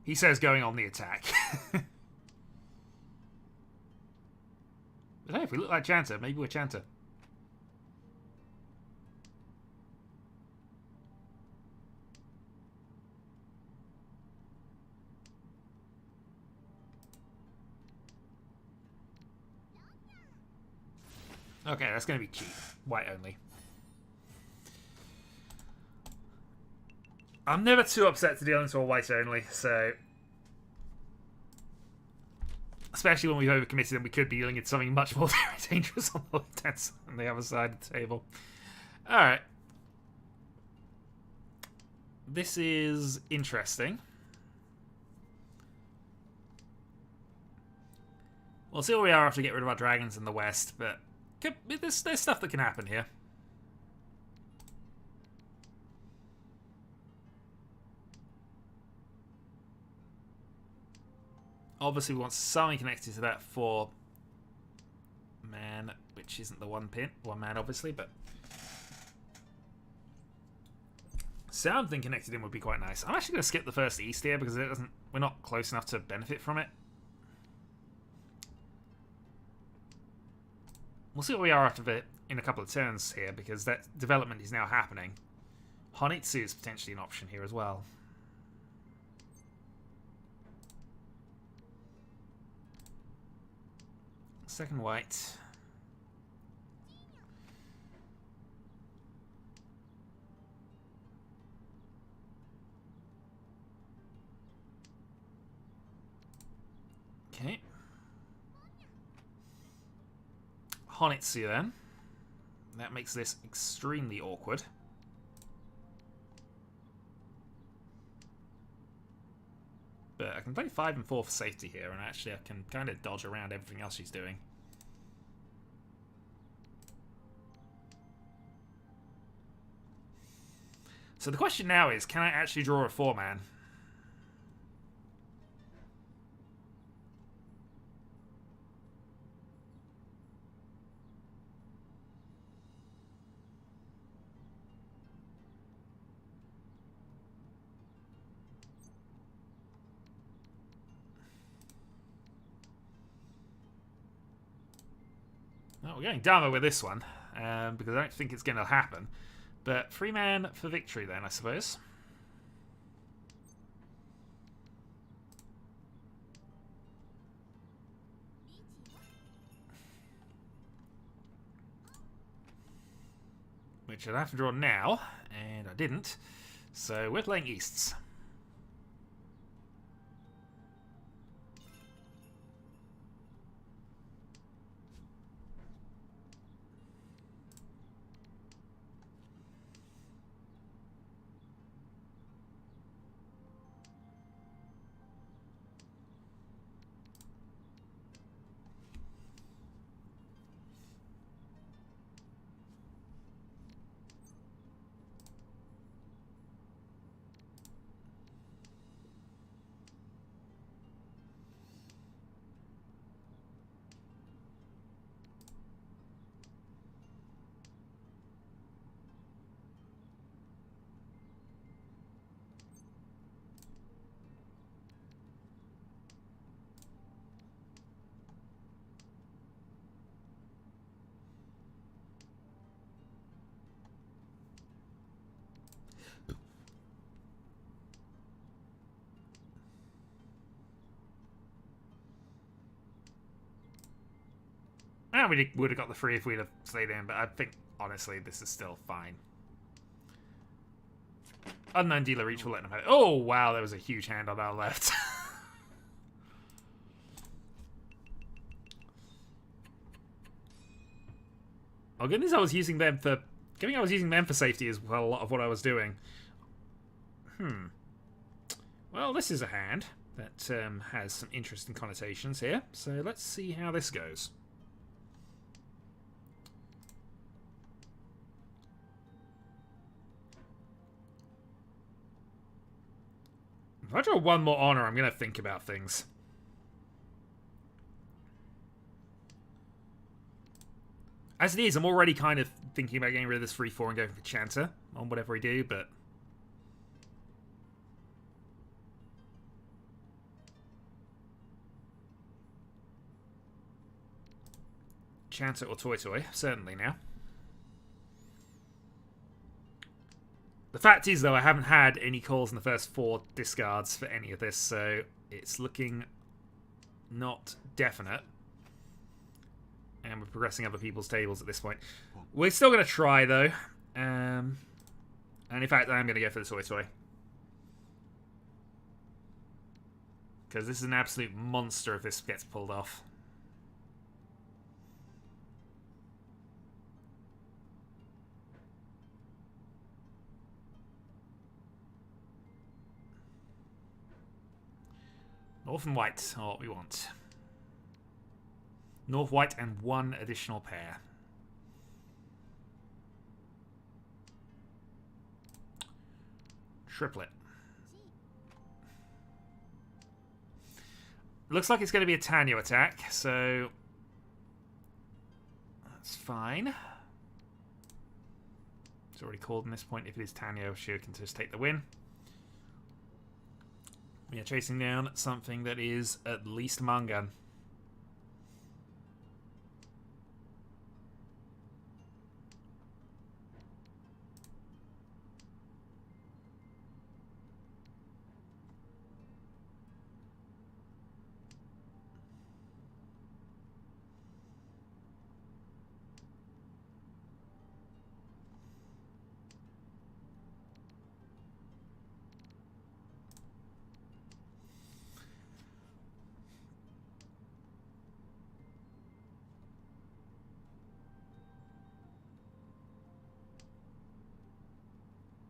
He says going on the attack. But hey, if we look like Chanta, maybe we're Chanta. Okay, that's going to be cheap. White only. I'm never too upset to deal into a white only, so... Especially when we've overcommitted and we could be dealing into something much more very dangerous on the other side of the table. Alright. This is interesting. We'll see where we are after we get rid of our dragons in the west, but there's stuff that can happen here. Obviously, we want something connected to that for man, which isn't the one man obviously, but something connected in would be quite nice. I'm actually going to skip the first east here because we're not close enough to benefit from it. We'll see what we are after it in a couple of turns here, because that development is now happening. Honitsu is potentially an option here as well. Second white. Okay. Honitsu then. That makes this extremely awkward. But I can play 5 and 4 for safety here, and actually I can kind of dodge around everything else she's doing. So the question now is, can I actually draw a 4-man? Well, we're going Dama with this one, because I don't think it's going to happen. But 3-man for victory then, I suppose. Which I'd have to draw now, and I didn't. So we're playing Easts. And we would have got the 3 if we'd have stayed in, but I think, honestly, this is still fine. Unknown dealer reach will let them have it. Oh, wow, there was a huge hand on our left. Oh, goodness, I was using them for... Given I was using them for safety is well a lot of what I was doing. Well, this is a hand that has some interesting connotations here. So let's see how this goes. If I draw 1 more honor, I'm going to think about things. As it is, I'm already kind of thinking about getting rid of this 3-4 and going for Chanter on whatever we do, but... Chanter or Toy Toy, certainly now. The fact is, though, I haven't had any calls in the first 4 discards for any of this, so it's looking not definite. And we're progressing other people's tables at this point. We're still going to try, though. And in fact, I'm going to go for the Toy Toy. Because this is an absolute monster if this gets pulled off. North and white are what we want. North, white, and 1 additional pair. Triplet. Looks like it's going to be a Tanyo attack, so... That's fine. It's already called in this point. If it is Tanyo, she can just take the win. We are chasing down something that is at least Mangan.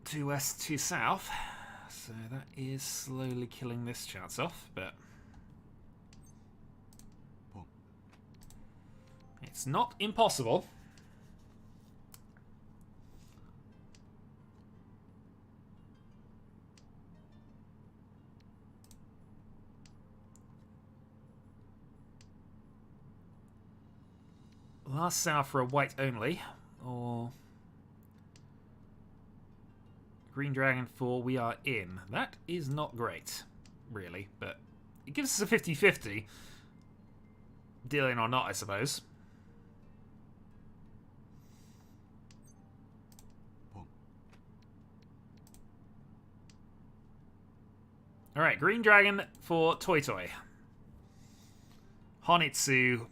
To west to south, so that is slowly killing this chance off, but it's not impossible. Last south for a white only, or Green Dragon 4, we are in. That is not great, really, but it gives us a 50-50. Dealing or not, I suppose. Alright, Green Dragon for Toy Toy. Honitsu,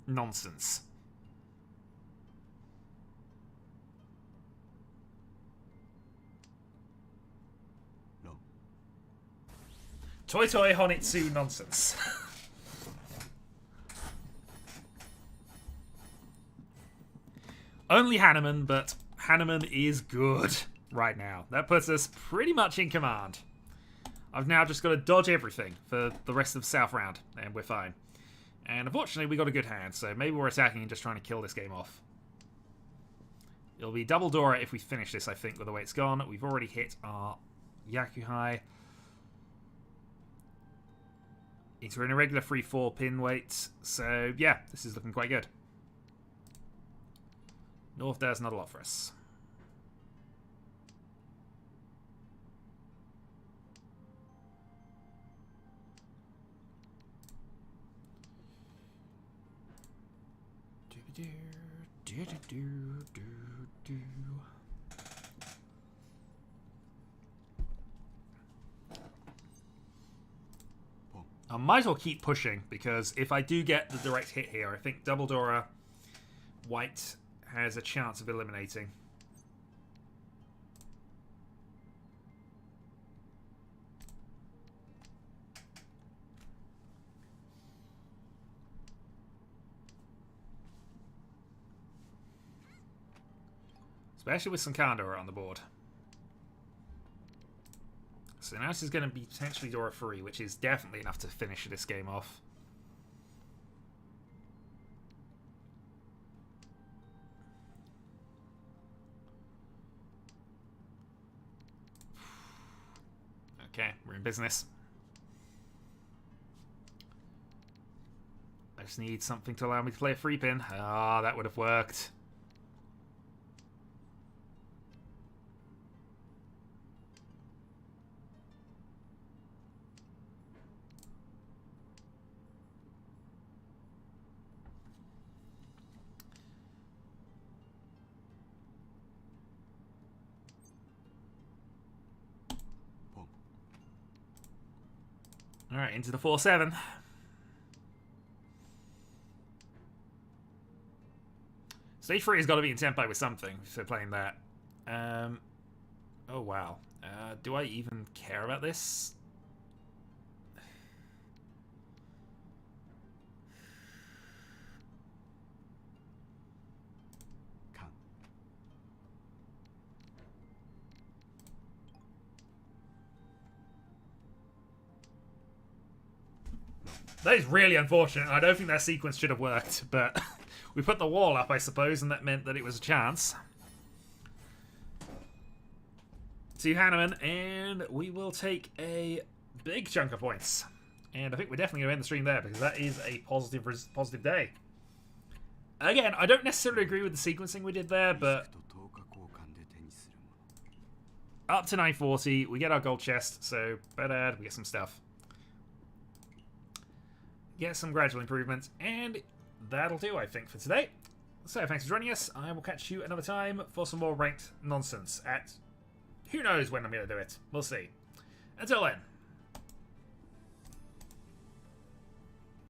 nonsense. Toy Toy Honitsu nonsense. Only Hanneman, but Hanneman is good right now. That puts us pretty much in command. I've now just got to dodge everything for the rest of the South round, and we're fine. And unfortunately, we got a good hand, so maybe we're attacking and just trying to kill this game off. It'll be double Dora if we finish this, I think, with the way it's gone. We've already hit our Yakuhai. We're in a regular 3-4 pin weight, so yeah, this is looking quite good. North does not a lot for us. I might as well keep pushing, because if I do get the direct hit here, I think Double Dora White has a chance of eliminating. Especially with some Kandora on the board. So now this is going to be potentially Dora free, which is definitely enough to finish this game off. Okay, we're in business. I just need something to allow me to play a free pin. Ah, that would have worked. Alright, into the 4-7. Stage 3 has got to be in tempo with something, so playing that. Oh, wow. Do I even care about this? That is really unfortunate. I don't think that sequence should have worked, but we put the wall up, I suppose, and that meant that it was a chance. To Hanneman, and we will take a big chunk of points. And I think we're definitely going to end the stream there, because that is a positive day. Again, I don't necessarily agree with the sequencing we did there, but up to 940, we get our gold chest, so better, we get some stuff. Get some gradual improvements, and that'll do, I think, for today. So, thanks for joining us. I will catch you another time for some more ranked nonsense at... who knows when I'm going to do it. We'll see. Until then.